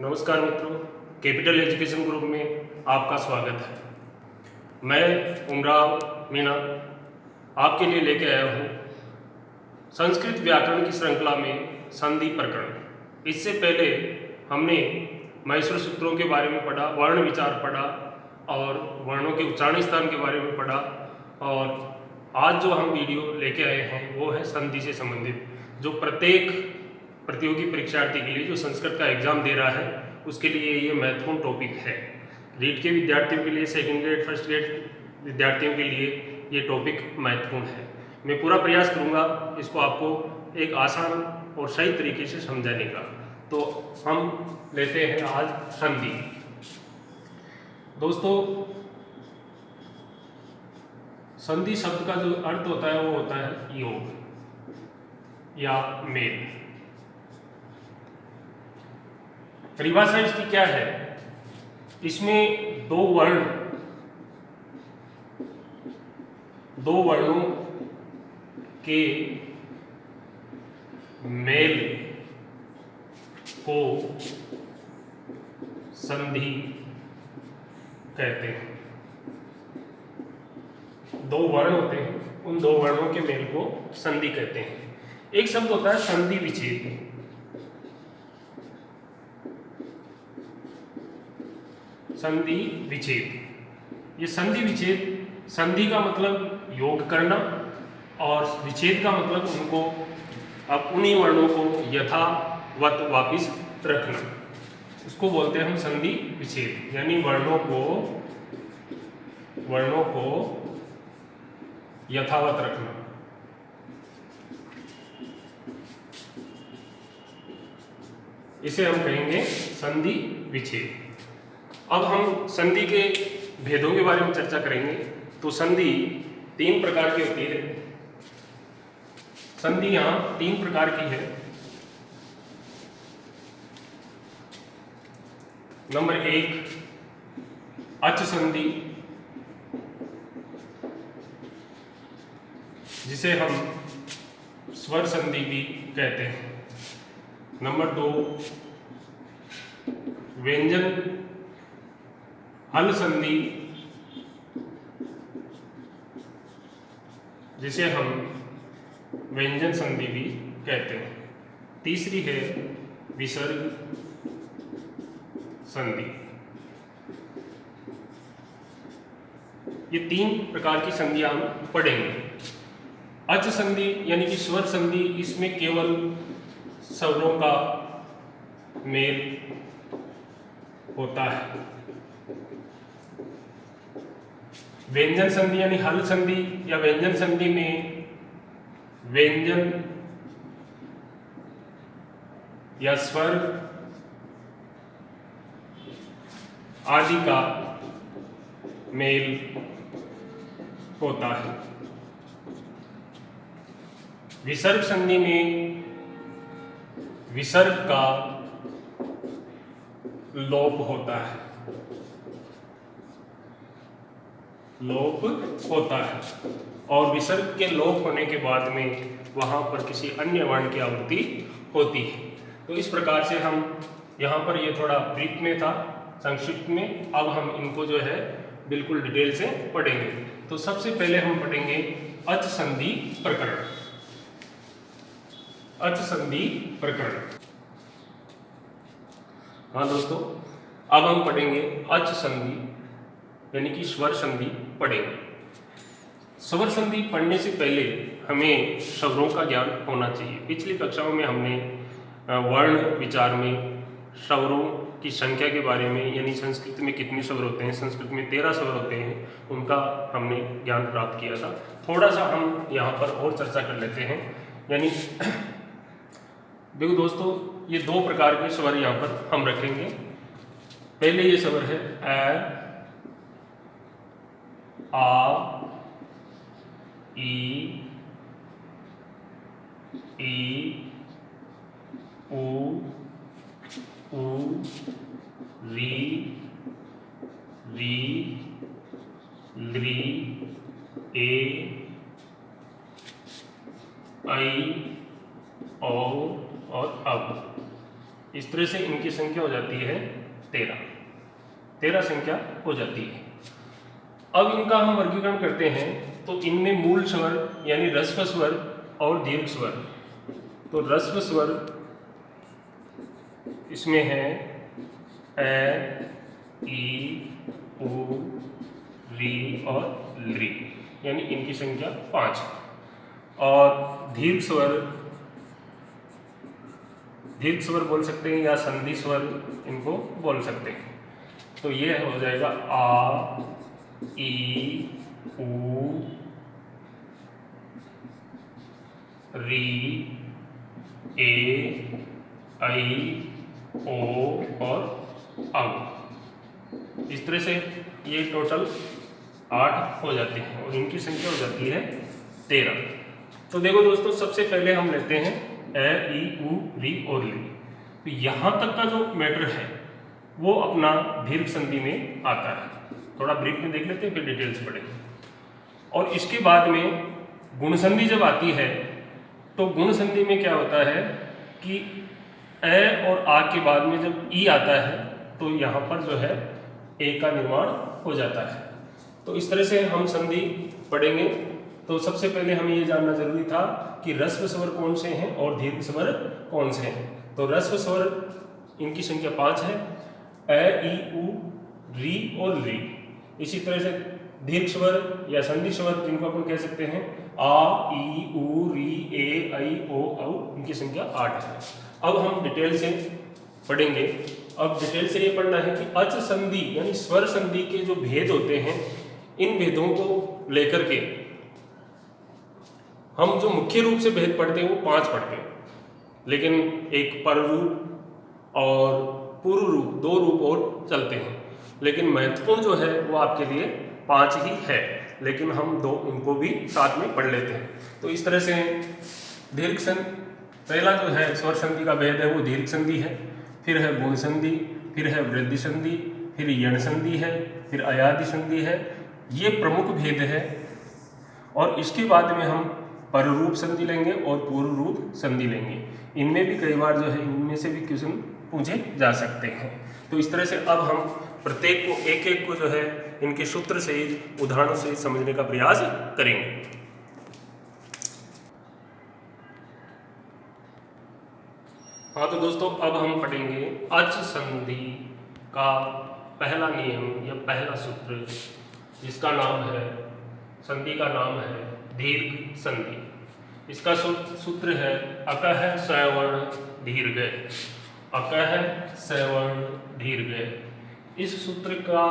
नमस्कार मित्रों, capital education group में आपका स्वागत है। मैं उमराव मीना आपके लिए लेके आया हूँ संस्कृत व्याकरण की श्रृंखला में संधि प्रकरण। इससे पहले हमने मैसूर सूत्रों के बारे में पढ़ा, वर्ण विचार पढ़ा और वर्णों के उच्चारण स्थान के बारे में पढ़ा। और आज जो हम वीडियो लेके आए हैं वो है संधि से संबंधित, जो प्रत्येक प्रतियोगी परीक्षार्थी के लिए जो संस्कृत का एग्जाम दे रहा है उसके लिए ये महत्वपूर्ण टॉपिक है। रीट के विद्यार्थियों के लिए, सेकंड ग्रेड फर्स्ट ग्रेड विद्यार्थियों के लिए ये टॉपिक महत्वपूर्ण है। मैं पूरा प्रयास करूँगा इसको आपको एक आसान और सही तरीके से समझाने का। तो हम लेते हैं आज संधि। दोस्तों, संधि शब्द का जो अर्थ होता है वो होता है योग या मेल। परिभाषा इसकी क्या है? इसमें दो वर्णों के मेल को संधि कहते हैं। दो वर्ण होते हैं, उन दो वर्णों के मेल को संधि कहते हैं। एक शब्द होता है संधि विच्छेद। संधि विच्छेद, ये संधि विच्छेद, संधि का मतलब योग करना और विच्छेद का मतलब उनको, अब उन्हीं वर्णों को यथावत वापिस रखना, उसको बोलते हैं हम संधि विच्छेद। यानी वर्णों को यथावत रखना। इसे हम कहेंगे संधि विच्छेद। अब हम संधि के भेदों के बारे में चर्चा करेंगे। तो संधि तीन प्रकार की होती है। संधि यहाँ तीन प्रकार की है। नंबर एक, अच संधि, जिसे हम स्वर संधि भी कहते हैं। नंबर दो, व्यंजन हल संधि, जिसे हम व्यंजन संधि भी कहते हैं। तीसरी है विसर्ग संधि। ये तीन प्रकार की संधियां हम पढ़ेंगे। अच संधि यानी कि स्वर संधि, इसमें केवल स्वरों का मेल होता है। व्यंजन संधि यानी हल संधि या व्यंजन संधि में व्यंजन या स्वर आदि का मेल होता है। विसर्ग संधि में विसर्ग का लोप होता है, और विसर्ग के लोप होने के बाद में वहां पर किसी अन्य वर्ण की आवृत्ति होती है। तो इस प्रकार से हम यहाँ पर, ये थोड़ा ब्रीफ में था, संक्षिप्त में। अब हम इनको जो है बिल्कुल डिटेल से पढ़ेंगे। तो सबसे पहले हम पढ़ेंगे अच संधि प्रकरण। अच संधि प्रकरण। हाँ दोस्तों, अब हम पढ़ेंगे अच संधि यानी कि स्वर संधि पढ़ेंगे। स्वर संधि पढ़ने से पहले हमें स्वरों का ज्ञान होना चाहिए। पिछली कक्षाओं में हमने वर्ण विचार में स्वरों की संख्या के बारे में, यानी संस्कृत में कितने स्वर होते हैं, संस्कृत में 13 स्वर होते हैं, उनका हमने ज्ञान प्राप्त किया था। थोड़ा सा हम यहाँ पर और चर्चा कर लेते हैं। यानी देखो दोस्तों, ये दो प्रकार के स्वर यहाँ पर हम रखेंगे। पहले ये स्वर है ए, आ, ई, उ, री, लृ, ए, ऐ, औ और अब। इस तरह से इनकी संख्या हो जाती है 13 संख्या हो जाती है। अब इनका हम वर्गीकरण करते हैं तो इनमें मूल स्वर यानी ह्रस्व स्वर और दीर्घ स्वर। तो ह्रस्व स्वर इसमें है ए, ई, ऊ, री और ली, यानी इनकी संख्या 5। और दीर्घ स्वर बोल सकते हैं या संधि स्वर इनको बोल सकते हैं। तो ये हो जाएगा आ, ई, ऊ, री, ए, आई, ओ और औ। इस तरह से ये टोटल 8 हो जाते हैं और इनकी संख्या हो जाती है 13। तो देखो दोस्तों, सबसे पहले हम लेते हैं ए, ई, ऊ, री और ली। तो यहाँ तक का जो मैटर है वो अपना दीर्घ संधि में आता है। थोड़ा ब्रीफ में देख लेते हैं, फिर डिटेल्स पढ़ेंगे। और इसके बाद में गुण संधि जब आती है तो गुण संधि में क्या होता है कि ए और आ के बाद में जब ई आता है तो यहाँ पर जो है ए का निर्माण हो जाता है। तो इस तरह से हम संधि पढ़ेंगे। तो सबसे पहले हमें ये जानना जरूरी था कि ह्रस्व स्वर कौन से हैं और दीर्घ स्वर कौन से हैं। तो ह्रस्व स्वर इनकी संख्या 5 है, ए, ई, ऊ, री और ली। इसी तरह से दीर्घ स्वर या संधि स्वर जिनको अपन कह सकते हैं आ, ई, ऊ, री, ए, आई, ओ, औ, इनकी संख्या 8 है। अब हम डिटेल से पढ़ेंगे। अब डिटेल से ये पढ़ना है कि अच संधि यानी स्वर संधि के जो भेद होते हैं, इन भेदों को लेकर के हम जो मुख्य रूप से भेद पढ़ते हैं वो 5 पढ़ते हैं, लेकिन एक पर रूप और पूर्व रूप 2 रूप और चलते हैं। लेकिन महत्वपूर्ण जो है वो आपके लिए 5 ही है, लेकिन हम 2 उनको भी साथ में पढ़ लेते हैं। तो इस तरह से दीर्घ संधि, पहला जो है स्वर संधि का भेद है वो दीर्घ संधि है, फिर है गुण संधि, फिर है वृद्धि संधि, फिर यण संधि है, फिर अयादि संधि है। ये प्रमुख भेद है। और इसके बाद में हम पर रूप संधि लेंगे और पूर्व रूप संधि लेंगे। इनमें भी कई बार जो है इनमें से भी क्वेश्चन पूछे जा सकते हैं। तो इस तरह से अब हम प्रत्येक को एक एक को जो है इनके सूत्र से उदाहरणों से समझने का प्रयास करेंगे। हाँ, तो दोस्तों अब हम पढ़ेंगे अच संधि का पहला नियम या पहला सूत्र, जिसका नाम है, संधि का नाम है दीर्घ संधि। इसका सूत्र है अकह सवर्ण दीर्घ। अकह सवर्ण दीर्घ। इस सूत्र का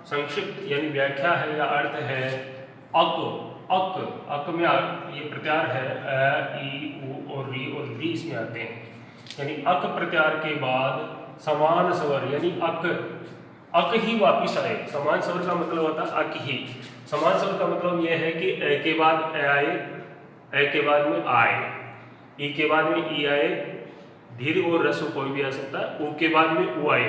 संक्षिप्त यानी व्याख्या है या अर्थ है अक में ये प्रत्यार है अ, ई, ऊ और री और री इसमें आते हैं। यानी अक प्रत्यार के बाद समान स्वर यानी अक ही वापिस आए। समान स्वर का मतलब होता है अक ही। समान स्वर का मतलब यह है कि ए के बाद ए आए, ए के बाद में आए, ई के बाद में ई आए, दीर्घ और ह्रस्व कोई भी आ सकता है, ऊ के बाद में ऊ आए।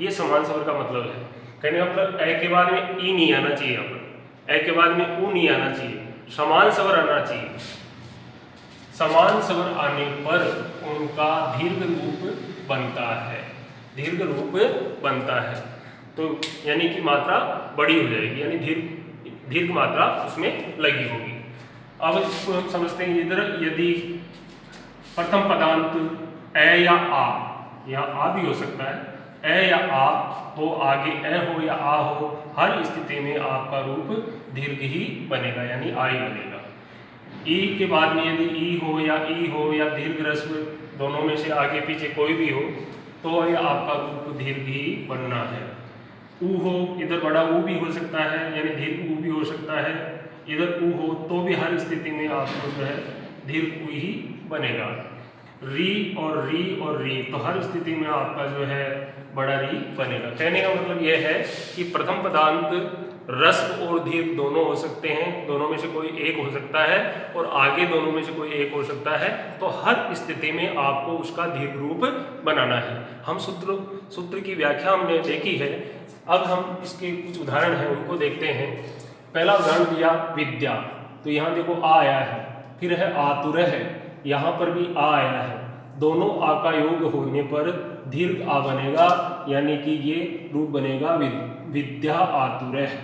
ये समान स्वर का मतलब है। कहने का मतलब ए के बाद में ई नहीं आना चाहिए, यहाँ पर ए के बाद में ऊ नहीं आना चाहिए, समान स्वर आना चाहिए। समान स्वर आने पर उनका दीर्घ रूप बनता है, दीर्घ रूप बनता है। तो यानी कि मात्रा बड़ी हो जाएगी, यानी दीर्घ मात्रा उसमें लगी होगी। अब इसको हम समझते हैं। इधर यदि प्रथम पदांत ए या आ, यहाँ आ भी हो सकता है, ए या आ हो, आगे ए हो या आ हो, हर स्थिति में आपका रूप दीर्घ ही बनेगा, यानी आ ही बनेगा। ई के बाद में यदि ई हो या दीर्घ ह्रस्व दोनों में से आगे पीछे कोई भी हो तो यह आपका रूप दीर्घ ही बनना है। ऊ हो, इधर बड़ा ऊ भी हो सकता है, यानी दीर्घ ऊ भी हो सकता है। इधर ऊ हो तो भी हर स्थिति में आपको जो है दीर्घ ऊ ही बनेगा। री और री तो हर स्थिति में आपका जो है बड़ा री बनेगा। कहने का मतलब यह है कि प्रथम पदांत ह्रस्व और दीर्घ दोनों हो सकते हैं, दोनों में से कोई एक हो सकता है, और आगे दोनों में से कोई एक हो सकता है। तो हर स्थिति में आपको उसका दीर्घ रूप बनाना है। हम सूत्र की व्याख्या हमने देखी है। अब हम इसके कुछ उदाहरण हैं उनको देखते हैं। पहला उदाहरण दिया विद्या, तो यहाँ देखो आ आया है, फिर है आतुर है, यहाँ पर भी आ आया है, दोनों आ का योग होने पर दीर्घ आ बनेगा, यानी कि ये रूप बनेगा विद्या आतुरः।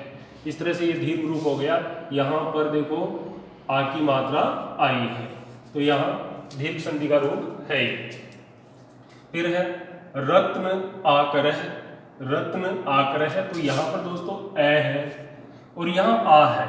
इस तरह से ये दीर्घ रूप हो गया। यहाँ पर देखो आ की मात्रा आई है, तो यहाँ दीर्घ संधि का रूप है ये। फिर है रत्न आकरः। रत्न आकरः है, तो यहाँ पर दोस्तों ए है और यहाँ आ है,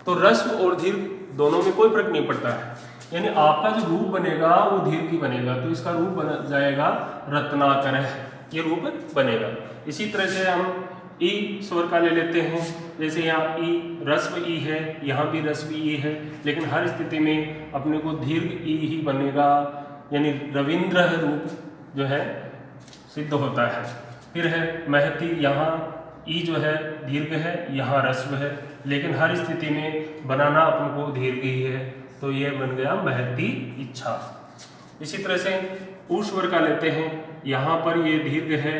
तो रस्व और दीर्घ दोनों में कोई फर्क नहीं पड़ता है, यानी आपका जो रूप बनेगा वो दीर्घ ही बनेगा, तो इसका रूप बन जाएगा रत्नाकरः, ये रूप बनेगा। इसी तरह से हम ई स्वर का ले लेते हैं, जैसे यहाँ ई रस्व ई है, यहाँ भी रस्व ई है, लेकिन हर स्थिति में अपने को दीर्घ ई ही बनेगा, यानी रविंद्र रूप जो है सिद्ध होता है। फिर है महती, यहाँ ई जो है दीर्घ है, यहाँ रस्व है, लेकिन हर स्थिति में बनाना अपन को दीर्घ ही है, तो ये बन गया महती इच्छा। इसी तरह से ऊ स्वर का लेते हैं, यहाँ पर ये दीर्घ है,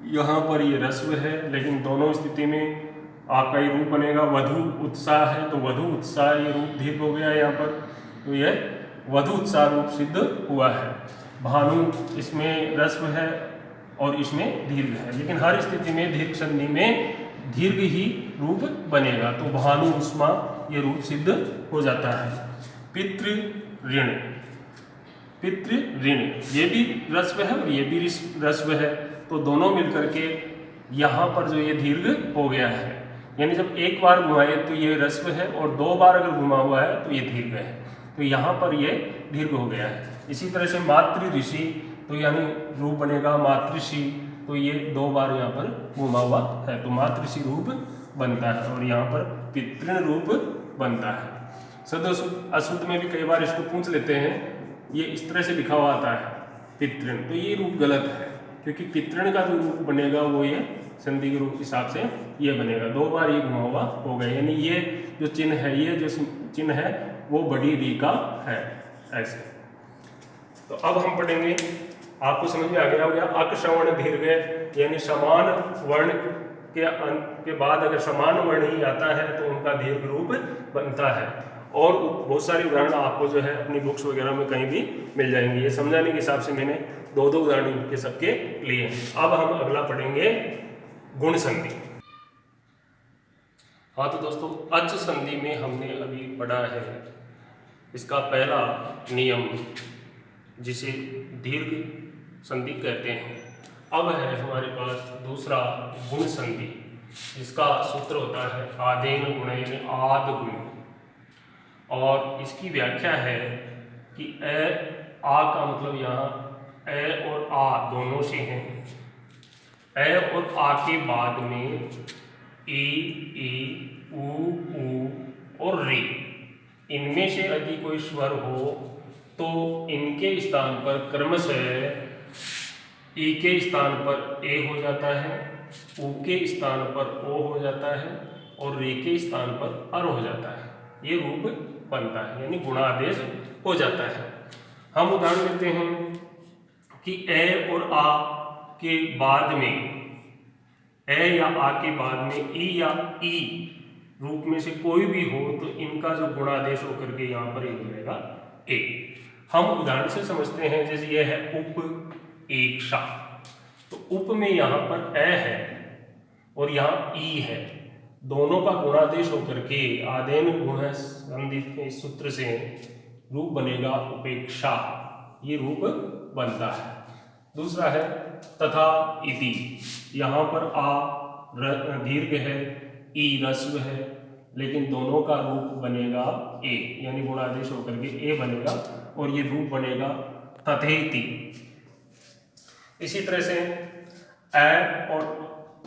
यहाँ पर ये रस्व है, लेकिन दोनों स्थिति में आपका ये रूप बनेगा वधु उत्साह है, तो वधु उत्साह ये रूप दीर्घ हो गया यहाँ पर, तो ये वधु उत्साह रूप सिद्ध हुआ है। भानु, इसमें रस्व है और इसमें दीर्घ है, लेकिन हर स्थिति में दीर्घ संधि में दीर्घ ही रूप बनेगा, तो भानु उष्मा ये रूप सिद्ध हो जाता है। पितृ ऋण, पितृ ऋण ये भी रस्व है और ये भी रस्व है, तो दोनों मिलकर के यहाँ पर जो ये दीर्घ हो गया है, यानी जब एक बार घुमाए तो ये रस्व है और दो बार अगर घुमा हुआ है तो ये दीर्घ है, तो यहाँ पर ये दीर्घ हो गया है। इसी तरह से मातृ ऋषि, तो यानी रूप बनेगा मातृषि, तो ये दो बार यहाँ पर घुमा हुआ है, तो मातृषि रूप बनता है, और यहाँ पर पितृण रूप बनता है। सद अशुद्ध में भी कई बार इसको पूछ लेते हैं, ये इस तरह से लिखा हुआ आता है पितृण, तो ये रूप गलत है, क्योंकि पितृण का जो रूप बनेगा वो ये संधि के रूप हिसाब से ये बनेगा, दो बार ये घुमा हुआ हो गया, यानी ये जो चिन्ह है, ये जो चिन्ह है वो बड़ी री का है ऐसे। तो अब हम पढ़ेंगे, आपको समझ में आ गया होगा, अक श्रवण दीर्घ, यानी समान वर्ण के बाद अगर समान वर्ण ही आता है तो उनका दीर्घ रूप बनता है, और बहुत सारे उदाहरण आपको जो है अपनी बुक्स वगैरह में कहीं भी मिल जाएंगे। ये समझाने के हिसाब से मैंने दो उदाहरण के सबके लिए। अब हम अगला पढ़ेंगे गुण संधि। हाँ तो दोस्तों, अच संधि में हमने अभी पढ़ा है इसका पहला नियम, जिसे दीर्घ संधि कहते हैं। अब है हमारे पास दूसरा गुण संधि, जिसका सूत्र होता है आदेन गुणेन आद गुण, और इसकी व्याख्या है कि ए आ का मतलब यहाँ ए और आ दोनों से हैं। ए और आ के बाद में ई ऊ और री, इनमें से यदि कोई स्वर हो तो इनके स्थान पर क्रमशः ई के स्थान पर ए हो जाता है, ऊ के स्थान पर ओ हो जाता है, और रे के स्थान पर अर हो जाता है, ये रूप बनता है, यानी गुणादेश हो जाता है। हम उदाहरण लेते हैं कि ए और आ के बाद में, ए या आ के बाद में ई या ई रूप में से कोई भी हो तो इनका जो गुणादेश होकर के यहाँ पर एक बनेगा ए। हम उदाहरण से समझते हैं, जैसे यह है उप एक सा, तो उप में यहाँ पर ए है और यहाँ ई है, दोनों का गुणादेश होकर के आदेन गुण संधि के सूत्र से रूप बनेगा उपेक्षा, ये रूप बनता है। दूसरा है तथा इति, यहाँ पर आ दीर्घ है, ई रस्व है, लेकिन दोनों का रूप बनेगा ए, यानी गुणादेश होकर के ए बनेगा, और ये रूप बनेगा तथेति। इसी तरह से ए और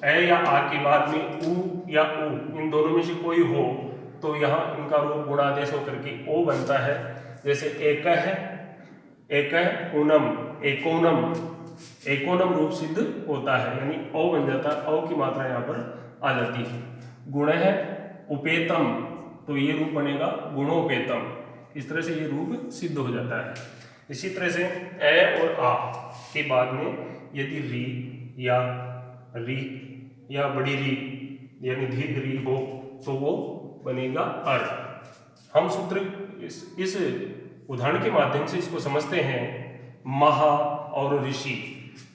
ए या आ के बाद में ऊ या ऊ, इन दोनों में से कोई हो तो यहाँ इनका रूप गुणादेश होकर के ओ बनता है। जैसे एक है, एक ऊनम, एकोनम, एकोनम रूप सिद्ध होता है, यानी ओ बन जाता है, ओ की मात्रा यहाँ पर आ जाती है। गुण है उपेतम, तो ये रूप बनेगा गुणोपेतम, इस तरह से ये रूप सिद्ध हो जाता है। इसी तरह से ए और आ के बाद में यदि री या बड़ी री यानी दीर्घ री हो तो वो बनेगा अर। हम सूत्र इस उदाहरण के माध्यम से इसको समझते हैं महा और ऋषि,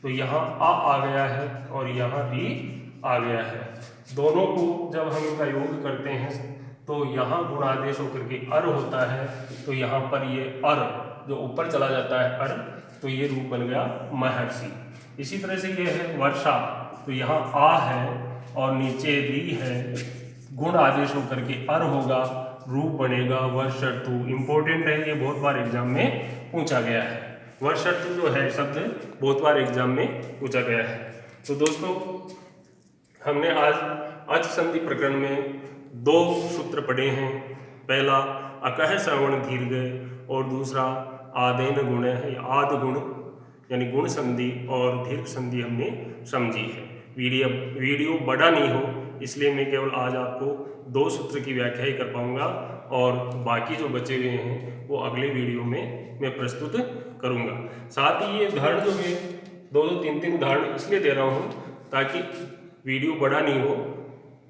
तो यहाँ आ गया है और यहाँ री आ गया है। दोनों को जब हम इनका योग करते हैं तो यहाँ गुणादेश होकर के अर होता है, तो यहाँ पर ये अर जो ऊपर चला जाता है अर, तो ये रूप बन गया महर्षि। इसी तरह से ये है वर्षा, तो यहाँ आ है और नीचे री है, गुण आदेश होकर के अर होगा, रूप बनेगा वर्षर्तु। इंपॉर्टेंट है, ये बहुत बार एग्जाम में पूछा गया है। वर्षर्तु जो है शब्द बहुत बार एग्जाम में पूछा गया है। तो दोस्तों हमने आज अच संधि प्रकरण में 2 सूत्र पढ़े हैं। पहला अकह श्रवण दीर्घ और दूसरा आदेन गुण है, आद गुण यानी गुण संधि और दीर्घ संधि हमने समझी है। वीडियो बड़ा नहीं हो इसलिए मैं केवल आज आपको 2 सूत्र की व्याख्या ही कर पाऊंगा और बाकी जो बचे हुए हैं वो अगले वीडियो में मैं प्रस्तुत करूंगा। साथ ही ये उदाहरण जो मैं 2-2, 3-3 उदाहरण इसलिए दे रहा हूँ ताकि वीडियो बड़ा नहीं हो,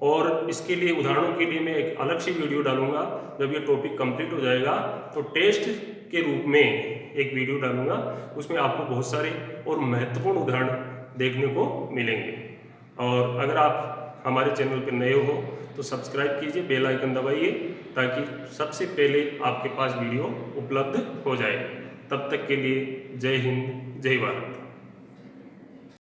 और इसके लिए उदाहरणों के लिए मैं एक अलग से वीडियो डालूंगा। जब ये टॉपिक कंप्लीट हो जाएगा तो टेस्ट के रूप में एक वीडियो डालूंगा, उसमें आपको बहुत सारे और महत्वपूर्ण उदाहरण देखने को मिलेंगे। और अगर आप हमारे चैनल पर नए हो तो सब्सक्राइब कीजिए, बेल आइकन दबाइए ताकि सबसे पहले आपके पास वीडियो उपलब्ध हो जाए। तब तक के लिए जय हिंद, जय भारत।